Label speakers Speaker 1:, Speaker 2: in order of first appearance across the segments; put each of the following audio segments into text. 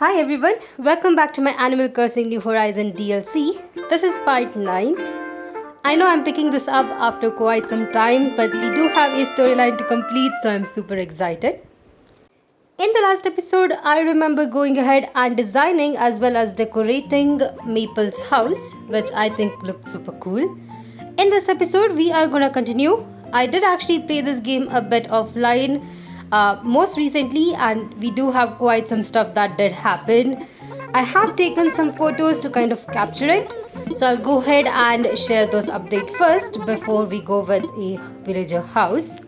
Speaker 1: Hi everyone, welcome back to my Animal Crossing New Horizon DLC. This is part 9. I know I'm picking this up after quite some time, but we do have a storyline to complete, so I'm super excited. In the last episode, I remember going ahead and designing as well as decorating Maple's house, which I think looked super cool. In this episode, we are gonna continue. I did actually play this game a bit offline most recently, and we do have quite some stuff that did happen. I have taken some photos to kind of capture it, so I'll go ahead and share those updates first before we go with a villager house.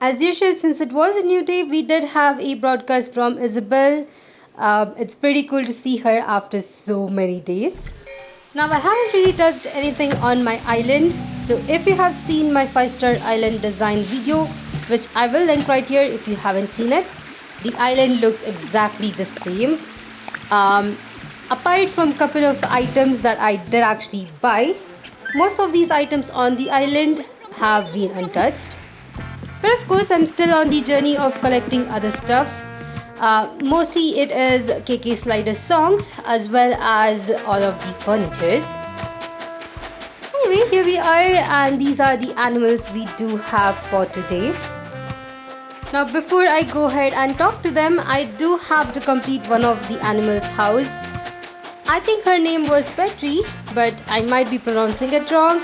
Speaker 1: As usual, since it was a new day, we did have a broadcast from Isabel. It's pretty cool to see her after so many days. Now, I haven't really touched anything on my island, so if you have seen my 5-star island design video, which I will link right here if you haven't seen it, the island looks exactly the same. Apart from a couple of items that I did actually buy, most of these items on the island have been untouched. But of course, I'm still on the journey of collecting other stuff. Mostly it is KK Slider songs as well as all of the furnitures. Anyway, here we are, and these are the animals we do have for today. Now before I go ahead and talk to them, I do have to complete one of the animals' house. I think her name was Petri, but I might be pronouncing it wrong.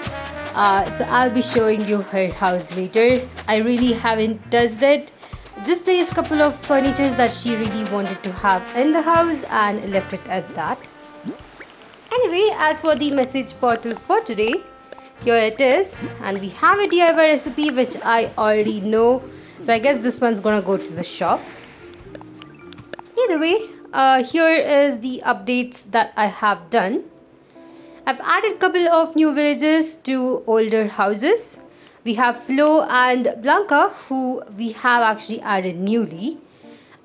Speaker 1: So I'll be showing you her house later. I really haven't touched it. Just placed a couple of furnitures that she really wanted to have in the house and left it at that. Anyway, as for the message portal for today, here it is, and we have a DIY recipe which I already know, so I guess this one's gonna go to the shop. Either way, here is the updates that I have done. I've added a couple of new villagers to older houses. We have Flo and Blanca, who we have actually added newly.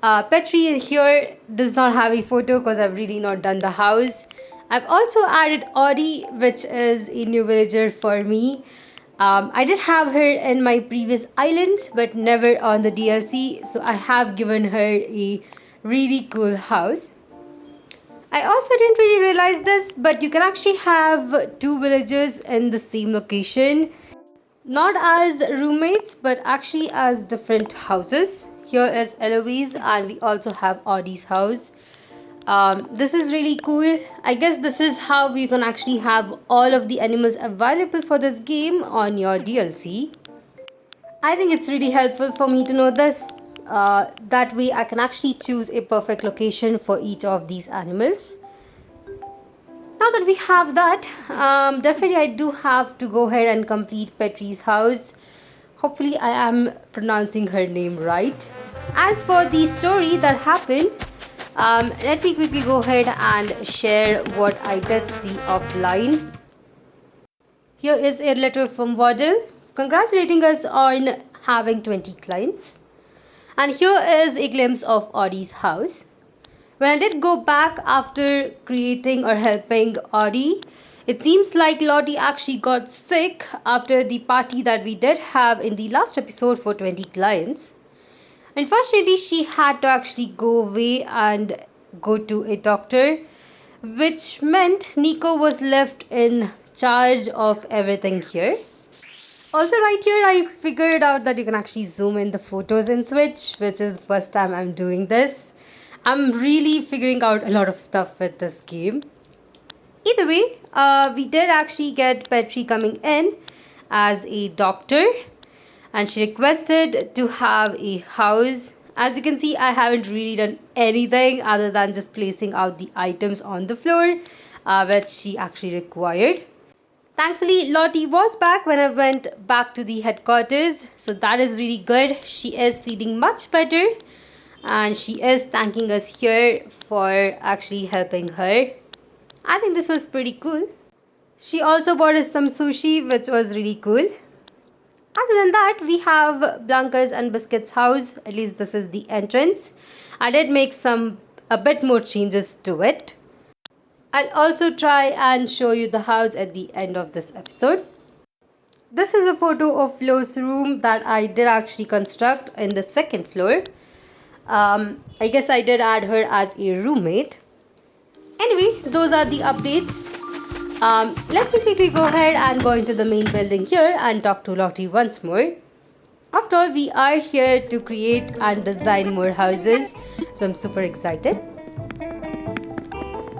Speaker 1: Petri here does not have a photo because I've really not done the house. I've also added Audie, which is a new villager for me. I did have her in my previous island, but never on the DLC, so I have given her a really cool house. I also didn't really realize this, but you can actually have two villagers in the same location. Not as roommates, but actually as different houses. Here is Eloise, and we also have Audie's house. This is really cool. I guess this is how you can actually have all of the animals available for this game on your DLC. I think it's really helpful for me to know this. That way I can actually choose a perfect location for each of these animals. Now that we have that, definitely I do have to go ahead and complete Petri's house. Hopefully I am pronouncing her name right. As for the story that happened, let me quickly go ahead and share what I did see offline. Here is a letter from Wardell congratulating us on having 20 clients. And here is a glimpse of Audie's house. When I did go back after creating or helping Audie, it seems like Lottie actually got sick after the party that we did have in the last episode for 20 clients. Unfortunately, she had to actually go away and go to a doctor, which meant Niko was left in charge of everything here. Also right here, I figured out that you can actually zoom in the photos in Switch, which is the first time I'm doing this. I'm really figuring out a lot of stuff with this game. Either way, we did actually get Petri coming in as a doctor, and she requested to have a house. As you can see, I haven't really done anything other than just placing out the items on the floor, which she actually required. Thankfully, Lottie was back when I went back to the headquarters, so that is really good. She is feeling much better, and she is thanking us here for actually helping her. I think this was pretty cool. She also bought us some sushi, which was really cool. Other than that, we have Blanca's and Biscuit's house. At least this is the entrance. I did make a bit more changes to it. I'll also try and show you the house at the end of this episode. This is a photo of Flo's room that I did actually construct in the second floor. I guess I did add her as a roommate. Anyway, those are the updates. Let me quickly go ahead and go into the main building here and talk to Lottie once more. After all, we are here to create and design more houses, so I'm super excited.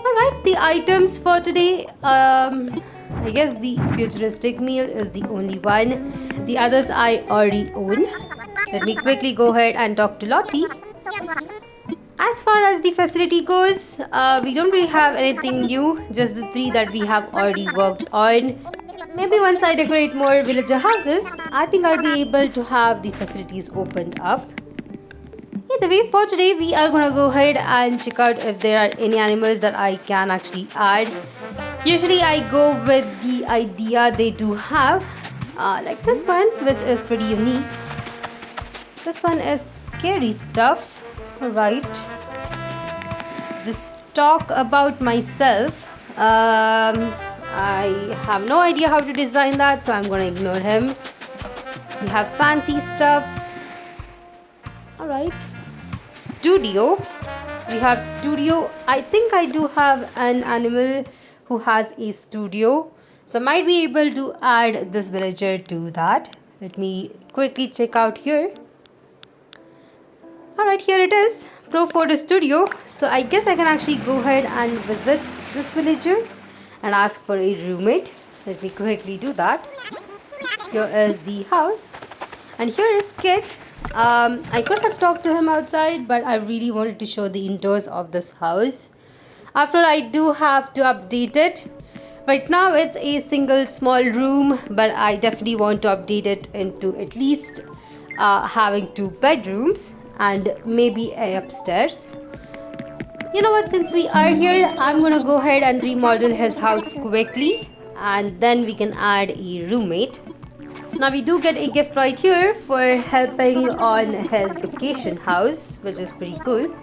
Speaker 1: Alright, the items for today, I guess the futuristic meal is the only one. The others I already own. Let me quickly go ahead and talk to Lottie. As far as the facility goes, we don't really have anything new, just the 3 that we have already worked on. Maybe once I decorate more villager houses, I think I'll be able to have the facilities opened up. Either way, for today, we are gonna go ahead and check out if there are any animals that I can actually add. Usually I go with the idea they do have, like this one, which is pretty unique. This one is scary stuff. Alright, just talk about myself. I have no idea how to design that, so I'm gonna ignore him. We have fancy stuff. Alright, studio. We have studio. I think I do have an animal who has a studio, so I might be able to add this villager to that. Let me quickly check out here. Alright, here it is, Pro Photo Studio. So I guess I can actually go ahead and visit this villager and ask for a roommate. Let me quickly do that. Here is the house and here is Kid. I could have talked to him outside, but I really wanted to show the indoors of this house. After all, I do have to update it. Right now it's a single small room, but I definitely want to update it into at least having 2 bedrooms and maybe a upstairs. You know what, since we are here, I'm gonna go ahead and remodel his house quickly and then we can add a roommate. Now we do get a gift right here for helping on his vacation house, which is pretty cool.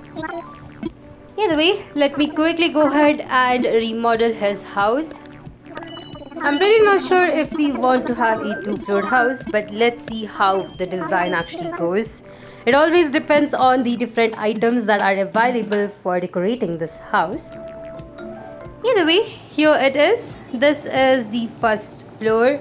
Speaker 1: Either way, let me quickly go ahead and remodel his house. I'm really not sure if we want to have a 2-floor house, but let's see how the design actually goes. It always depends on the different items that are available for decorating this house. Either way, here it is. This is the first floor.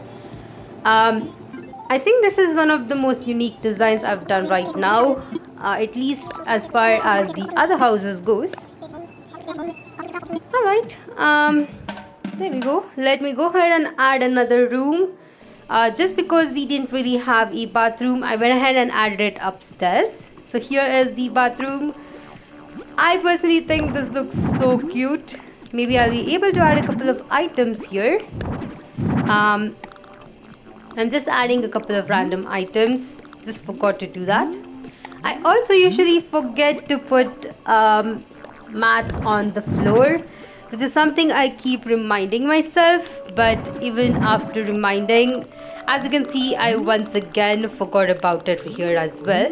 Speaker 1: I think this is one of the most unique designs I've done right now, at least as far as the other houses goes. Alright, there we go. Let me go ahead and add another room. Just because we didn't really have a bathroom, I went ahead and added it upstairs. So here is the bathroom. I personally think this looks so cute. Maybe I'll be able to add a couple of items here. I'm just adding a couple of random items. Just forgot to do that. I also usually forget to put mats on the floor, which is something I keep reminding myself, but even after reminding, as you can see, I once again forgot about it here as well.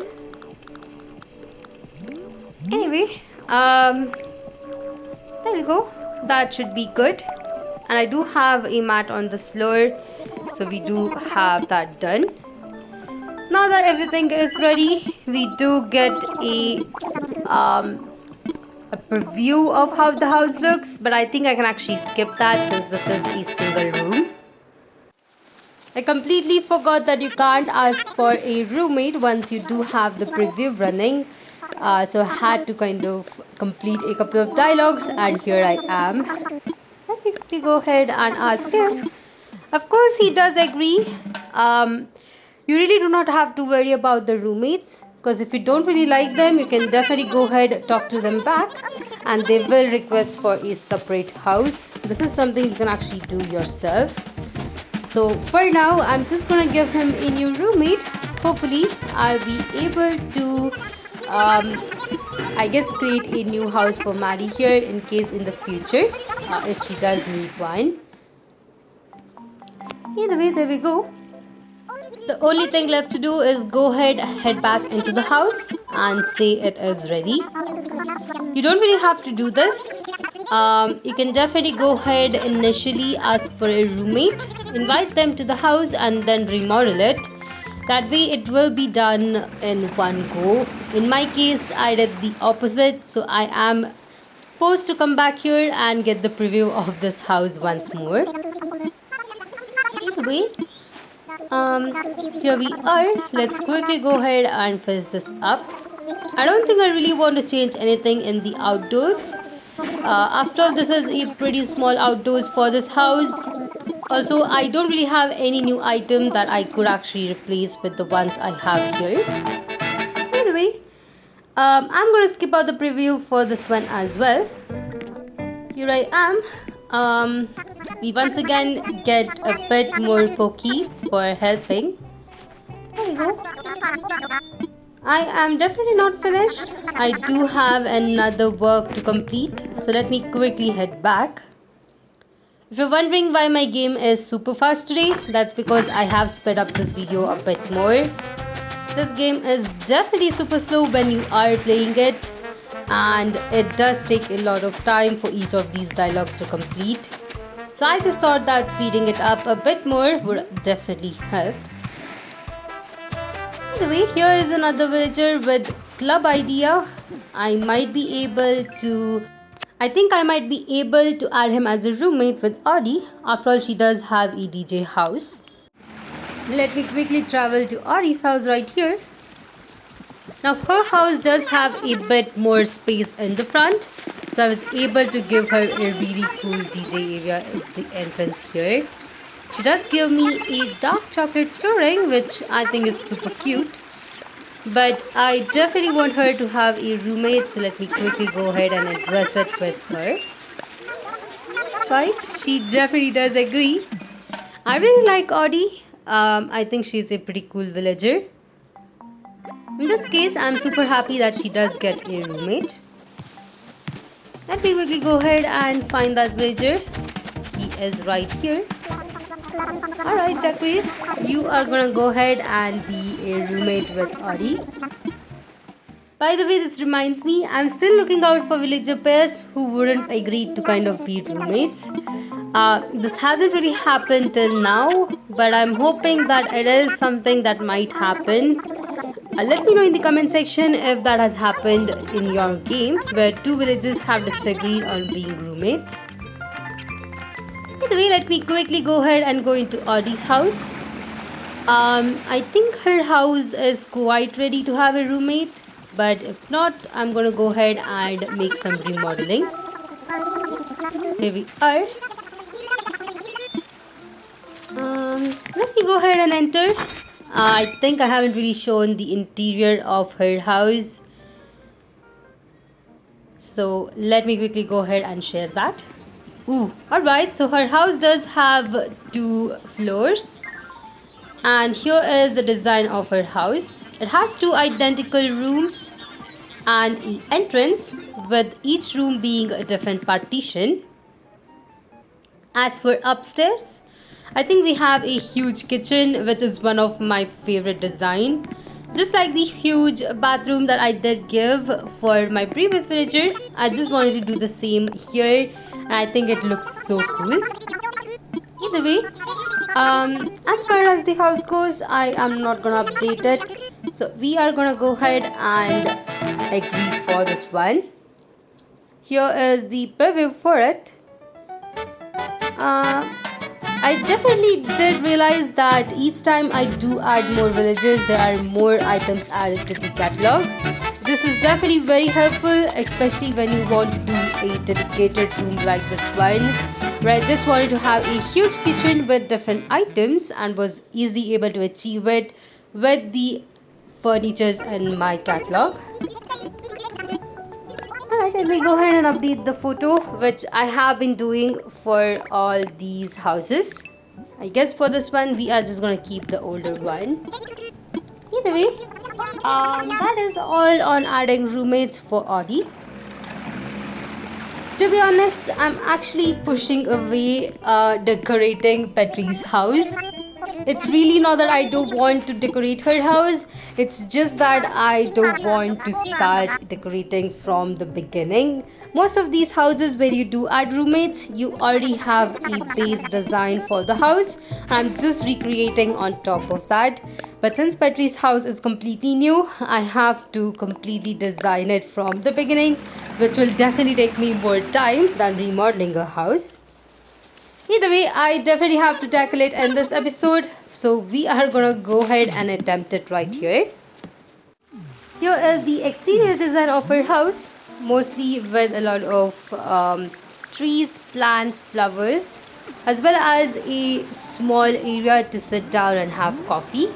Speaker 1: Anyway, there we go. That should be good. And I do have a mat on this floor, so we do have that done. Now that everything is ready, we do get a preview of how the house looks, but I think I can actually skip that since this is a single room. I completely forgot that you can't ask for a roommate once you do have the preview running. So I had to kind of complete a couple of dialogues, and here I am. Let me quickly go ahead and ask him. Of course, he does agree. You really do not have to worry about the roommates, because if you don't really like them, you can definitely go ahead and talk to them back and they will request for a separate house. This is something you can actually do yourself. So for now, I'm just gonna give him a new roommate. Hopefully I'll be able to I guess create a new house for Maddie here in case in the future if she does need one. Either way, there we go. The only thing left to do is go ahead, head back into the house and say it is ready. You don't really have to do this. You can definitely go ahead initially ask for a roommate, invite them to the house and then remodel it. That way it will be done in one go. In my case, I did the opposite, so I am forced to come back here and get the preview of this house once more. Anyway, here we are. Let's quickly go ahead and fix this up. I don't think I really want to change anything in the outdoors. After all, this is a pretty small outdoors for this house. Also, I don't really have any new item that I could actually replace with the ones I have here. By the way, I'm going to skip out the preview for this one as well. Here I am. We once again get a bit more Poki for helping. There we go. I am definitely not finished. I do have another work to complete, so let me quickly head back. If you're wondering why my game is super fast today, that's because I have sped up this video a bit more. This game is definitely super slow when you are playing it, and it does take a lot of time for each of these dialogues to complete. So I just thought that speeding it up a bit more would definitely help. By the way, here is another villager with club idea. I think I might be able to add him as a roommate with Audie. After all, she does have a DJ house. Let me quickly travel to Audie's house right here. Now her house does have a bit more space in the front, so I was able to give her a really cool DJ area at the entrance here. She does give me a dark chocolate flooring, which I think is super cute. But I definitely want her to have a roommate, so let me quickly go ahead and address it with her. Right, she definitely does agree. I really like Audie. I think she's a pretty cool villager. In this case, I'm super happy that she does get a roommate. Let me quickly go ahead and find that villager. He is right here. Alright, Jacques, you are gonna go ahead and be a roommate with Audie. By the way, this reminds me, I'm still looking out for villager pairs who wouldn't agree to kind of be roommates. This hasn't really happened till now, but I'm hoping that it is something that might happen. Let me know in the comment section if that has happened in your games where two villagers have disagreed on being roommates. By the way, let me quickly go ahead and go into Audie's house. I think her house is quite ready to have a roommate, but if not, I'm gonna go ahead and make some remodeling. Here we are. Let me go ahead and enter. I think I haven't really shown the interior of her house, so let me quickly go ahead and share that. Alright, so her house does have 2 floors, and here is the design of her house. It has 2 identical rooms and an entrance, with each room being a different partition. As for upstairs, I think we have a huge kitchen, which is one of my favorite design. Just like the huge bathroom that I did give for my previous villager, I just wanted to do the same here, and I think it looks so cool. Either way, as far as the house goes, I am not gonna update it, so we are gonna go ahead and agree for this one. Here is the preview for it. I definitely did realize that each time I do add more villages, there are more items added to the catalog. This is definitely very helpful, especially when you want to do a dedicated room like this one, where I just wanted to have a huge kitchen with different items and was easily able to achieve it with the furnitures in my catalog. Alright, let me go ahead and update the photo, which I have been doing for all these houses. I guess for this one, we are just going to keep the older one. Either way, that is all on adding roommates for Audie. To be honest, I'm actually pushing away decorating Petri's house. It's really not that I don't want to decorate her house, it's just that I don't want to start decorating from the beginning. Most of these houses where you do add roommates, you already have a base design for the house. I'm just recreating on top of that. But since Petri's house is completely new, I have to completely design it from the beginning, which will definitely take me more time than remodeling a house. Either way, I definitely have to tackle it in this episode, so we are gonna go ahead and attempt it right here. Here is the exterior design of her house, mostly with a lot of trees, plants, flowers, as well as a small area to sit down and have coffee.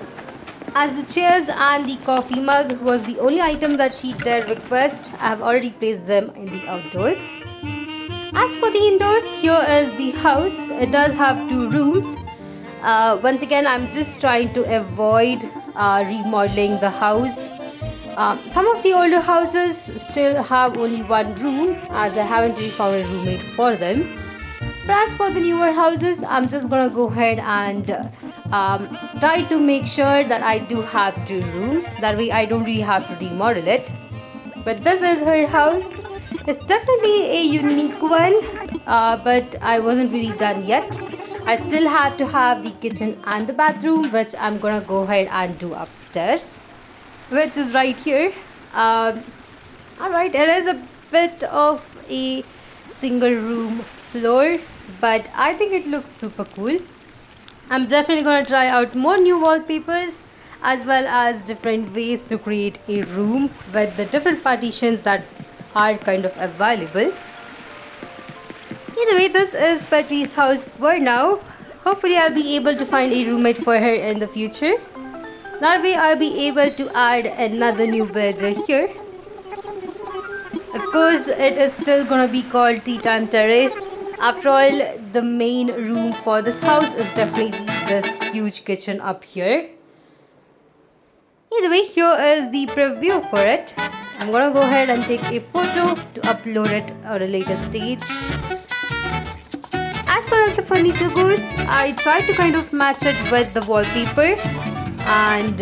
Speaker 1: As the chairs and the coffee mug was the only item that she did request, I have already placed them in the outdoors. As for the indoors, here is the house. It does have 2 rooms. Once again, I'm just trying to avoid remodeling the house. Some of the older houses still have only 1 room, as I haven't really found a roommate for them. But as for the newer houses, I'm just gonna go ahead and try to make sure that I do have 2 rooms. That way I don't really have to remodel it. But this is her house. It's definitely a unique one, but I wasn't really done yet. I still had to have the kitchen and the bathroom, which I'm gonna go ahead and do upstairs, which is right here. Alright, it is a bit of a single room floor, but I think it looks super cool. I'm definitely gonna try out more new wallpapers, as well as different ways to create a room with the different partitions that are kind of available. Either way, this is Petri's house for now. Hopefully I'll be able to find a roommate for her in the future. That way I'll be able to add another new villager here. Of course, it is still gonna be called Tea Time Terrace. After all, the main room for this house is definitely this huge kitchen up here. Either way, here is the preview for it. I'm gonna go ahead and take a photo to upload it at a later stage. As far as the furniture goes, I tried to kind of match it with the wallpaper and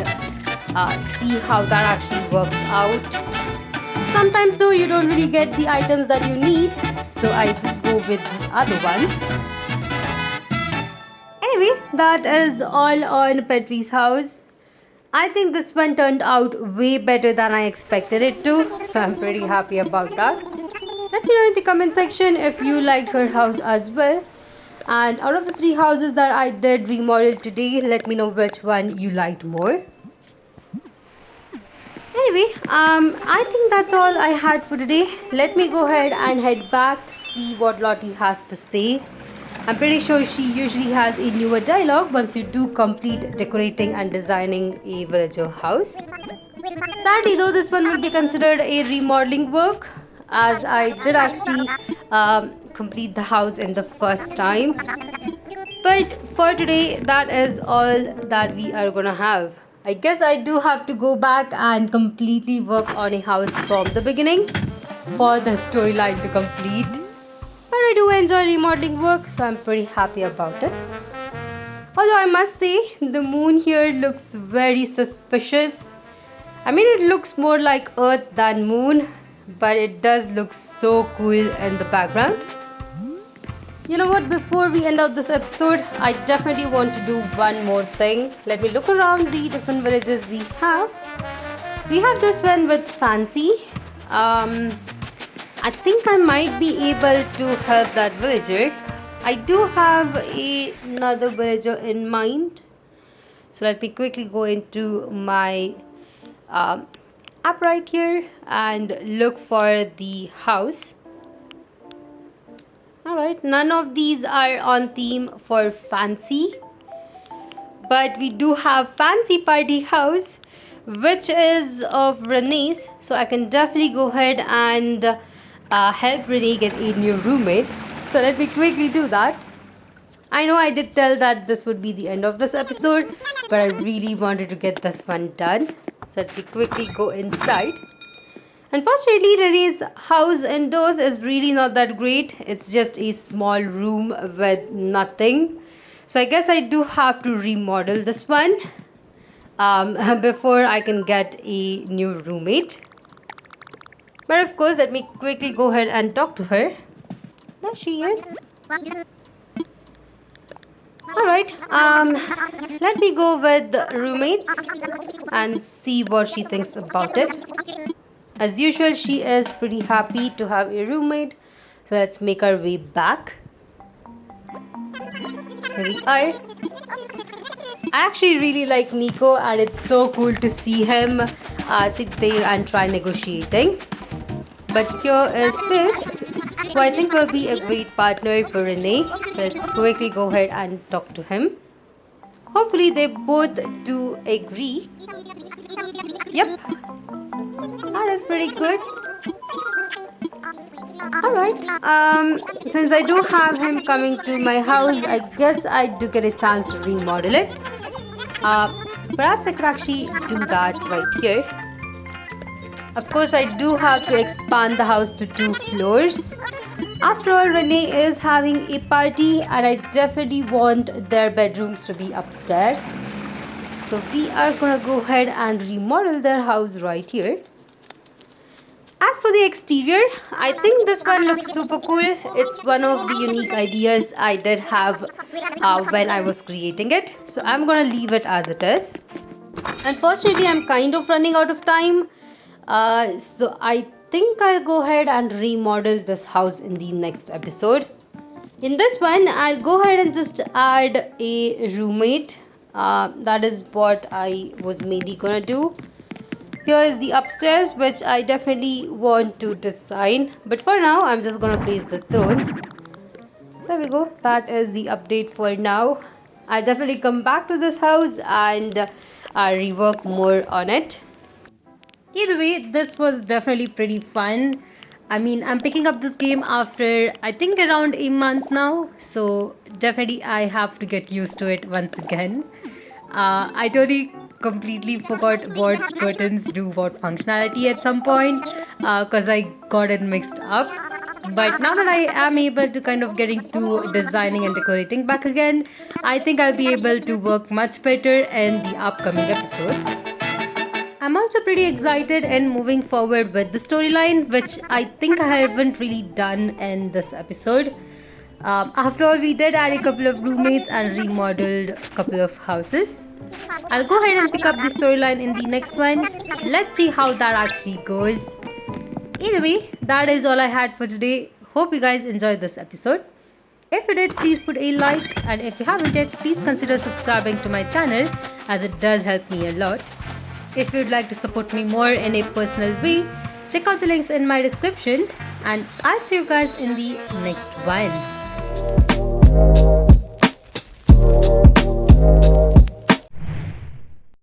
Speaker 1: see how that actually works out. Sometimes though, you don't really get the items that you need, so I just go with the other ones. Anyway, that is all on Petri's house. I think this one turned out way better than I expected it to, so I'm pretty happy about that. Let me know in the comment section if you liked her house as well. And out of the 3 houses that I did remodel today, let me know which one you liked more. Anyway, I think that's all I had for today. Let me go ahead and head back, see what Lottie has to say. I'm pretty sure she usually has a newer dialogue once you do complete decorating and designing a villager house. Sadly though, this one will be considered a remodeling work, as I did actually complete the house in the first time. But for today, that is all that we are gonna have. I guess I do have to go back and completely work on a house from the beginning for the storyline to complete. But I do enjoy remodeling work, so I'm pretty happy about it. Although I must say, the moon here looks very suspicious. I mean, it looks more like Earth than moon, but it does look so cool in the background. You know what, before we end out this episode, I definitely want to do one more thing. Let me look around the different villages we have. We have this one with Fancy. I think I might be able to help that villager. I do have another villager in mind. So let me quickly go into my app right here and look for the house. Alright, none of these are on theme for Fancy. But we do have Fancy Party House, which is of Renee's. So I can definitely go ahead and help Renee get a new roommate. So let me quickly do that. I know I did tell that this would be the end of this episode, but I really wanted to get this one done. So let me quickly go inside. Unfortunately, Renee's house indoors is really not that great. It's just a small room with nothing. So I guess I do have to remodel this one before I can get a new roommate. But of course, let me quickly go ahead and talk to her. There she is. Alright, let me go with the roommates and see what she thinks about it. As usual, she is pretty happy to have a roommate. So let's make our way back. Here we are. I actually really like Niko, and it's so cool to see him sit there and try negotiating. But here is Chris, who I think will be a great partner for Renee. So let's quickly go ahead and talk to him. Hopefully they both do agree. Yep, that is pretty good. Alright, since I do have him coming to my house, I guess I do get a chance to remodel it. Perhaps I could actually do that right here. Of course, I do have to expand the house to 2 floors. After all, Renee is having a party and I definitely want their bedrooms to be upstairs. So we are gonna go ahead and remodel their house right here. As for the exterior, I think this one looks super cool. It's one of the unique ideas I did have when I was creating it. So I'm gonna leave it as it is. Unfortunately, I'm kind of running out of time. So I think I'll go ahead and remodel this house in the next episode. In this one, I'll go ahead and just add a roommate. That is what I was mainly gonna do. Here is the upstairs, which I definitely want to design. But for now, I'm just gonna place the throne. There we go. That is the update for now. I'll definitely come back to this house and rework more on it. Either way, this was definitely pretty fun. I mean, I'm picking up this game after I think around a month now. So definitely I have to get used to it once again. I totally completely forgot what curtains do what functionality at some point because I got it mixed up. But now that I am able to kind of get into designing and decorating back again, I think I'll be able to work much better in the upcoming episodes. I'm also pretty excited in moving forward with the storyline, which I think I haven't really done in this episode. After all, we did add a couple of roommates and remodeled a couple of houses. I'll go ahead and pick up the storyline in the next one. Let's see how that actually goes. Either way, that is all I had for today. Hope you guys enjoyed this episode. If you did, please put a like, and if you haven't yet, please consider subscribing to my channel as it does help me a lot. If you'd like to support me more in a personal way, check out the links in my description, and I'll see you guys in the next one.